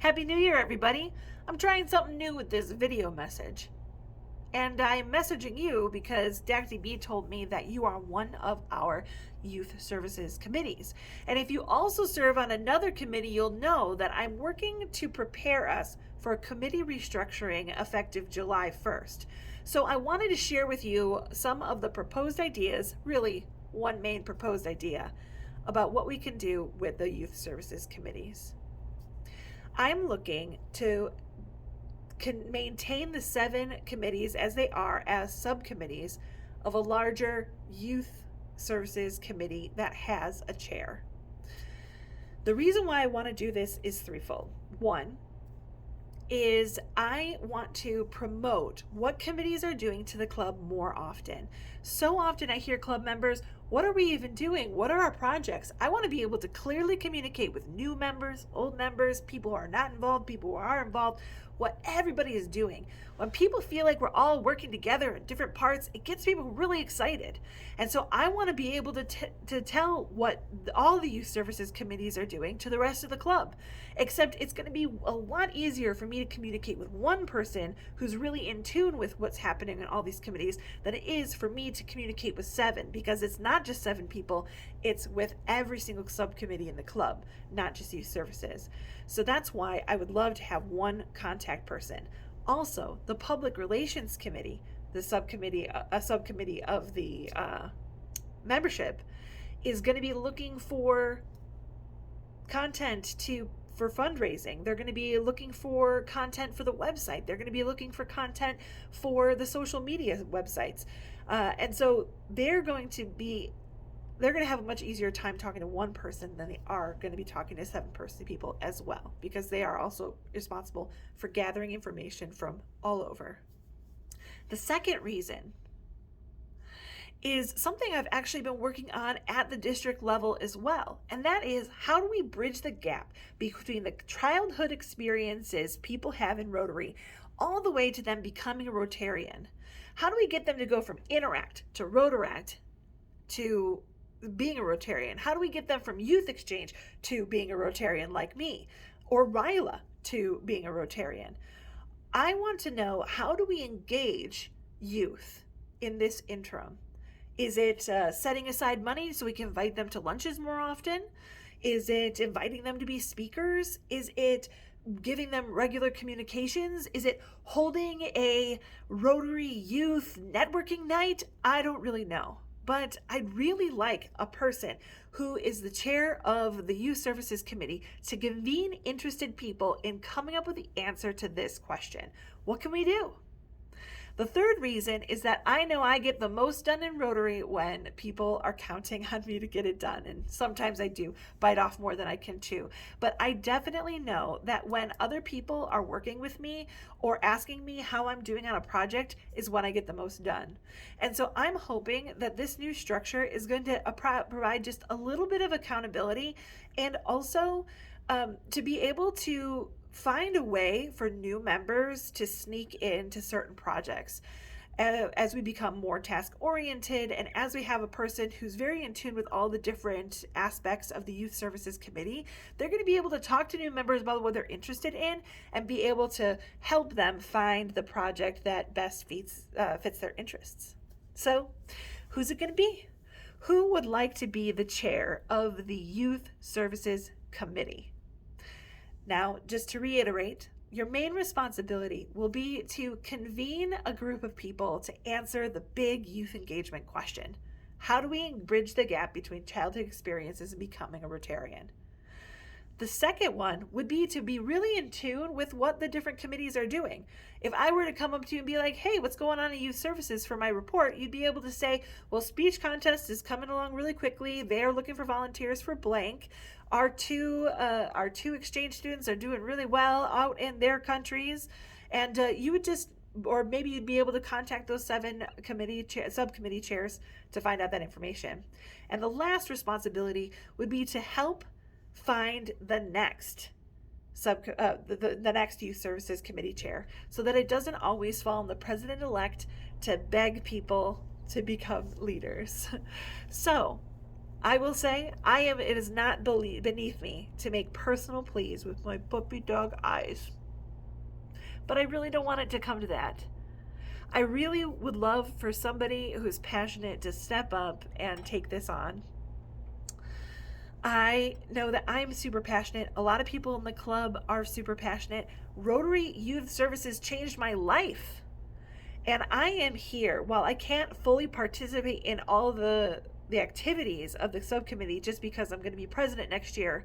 Happy New Year, everybody! I'm trying something new with this video message. And I'm messaging you because Dr. B told me that you are one of our youth services committees. And if you also serve on another committee, you'll know that I'm working to prepare us for a committee restructuring effective July 1st. So I wanted to share with you some of the proposed ideas, really one main proposed idea, about what we can do with the youth services committees. I'm looking to maintain the 7 committees as they are as subcommittees of a larger youth services committee that has a chair. The reason why I want to do this is threefold. One is I want to promote what committees are doing to the club more often. So often I hear club members, what are we even doing? What are our projects? I want to be able to clearly communicate with new members, old members, people who are not involved, people who are involved, what everybody is doing. When people feel like we're all working together in different parts, it gets people really excited. And so I want to be able to tell what all the youth services committees are doing to the rest of the club. Except it's going to be a lot easier for me to communicate with one person who's really in tune with what's happening in all these committees than it is for me to communicate with 7, because it's not just 7 people, it's with every single subcommittee in the club, not just youth services. So that's why I would love to have one contact person. Also, the public relations committee, a subcommittee of the membership, is going to be looking for content for fundraising. They're going to be looking for content for the website. They're going to be looking for content for the social media websites. And so they're going to have a much easier time talking to one person than they are going to be talking to 7 people as well, because they are also responsible for gathering information from all over. The second reason is something I've actually been working on at the district level as well, and that is, how do we bridge the gap between the childhood experiences people have in Rotary all the way to them becoming a Rotarian? How do we get them to go from Interact to Rotaract to being a Rotarian? How do we get them from youth exchange to being a Rotarian like me, or RILA to being a Rotarian? I want to know, how do we engage youth in this interim? Is it setting aside money so we can invite them to lunches more often? Is it inviting them to be speakers? Is it giving them regular communications? Is it holding a Rotary Youth networking night? I don't really know. But I'd really like a person who is the chair of the Youth Services Committee to convene interested people in coming up with the answer to this question. What can we do? The third reason is that I know I get the most done in Rotary when people are counting on me to get it done. And sometimes I do bite off more than I can chew. But I definitely know that when other people are working with me or asking me how I'm doing on a project is when I get the most done. And so I'm hoping that this new structure is going to provide just a little bit of accountability, and also to be able to find a way for new members to sneak into certain projects as we become more task oriented, and as we have a person who's very in tune with all the different aspects of the Youth Services Committee. They're going to be able to talk to new members about what they're interested in and be able to help them find the project that best fits their interests. So who's it going to be? Who would like to be the chair of the Youth Services Committee? Now, just to reiterate, your main responsibility will be to convene a group of people to answer the big youth engagement question. How do we bridge the gap between childhood experiences and becoming a Rotarian? The second one would be to be really in tune with what the different committees are doing. If I were to come up to you and be like, hey, what's going on in youth services for my report? You'd be able to say, well, speech contest is coming along really quickly. They're looking for volunteers for blank. Our two exchange students are doing really well out in their countries. And you would just, or maybe you'd be able to contact those 7 subcommittee chairs to find out that information. And the last responsibility would be to help find the next the next Youth Services Committee chair, so that it doesn't always fall on the president-elect to beg people to become leaders. So I will say, it is not beneath me to make personal pleas with my puppy dog eyes. But I really don't want it to come to that. I really would love for somebody who's passionate to step up and take this on. I know that I'm super passionate. A lot of people in the club are super passionate. Rotary Youth Services changed my life. And I am here. While I can't fully participate in all the activities of the subcommittee just because I'm going to be president next year,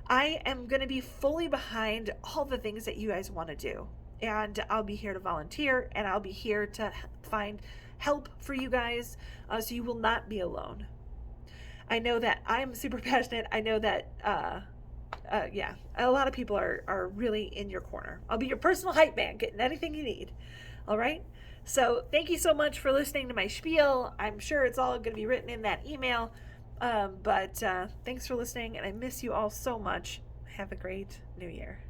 I am going to be fully behind all the things that you guys want to do. And I'll be here to volunteer, and I'll be here to find help for you guys, so you will not be alone. I know that I'm super passionate. I know that, yeah, a lot of people are really in your corner. I'll be your personal hype man, getting anything you need. All right? So thank you so much for listening to my spiel. I'm sure it's all going to be written in that email. But thanks for listening, and I miss you all so much. Have a great new year.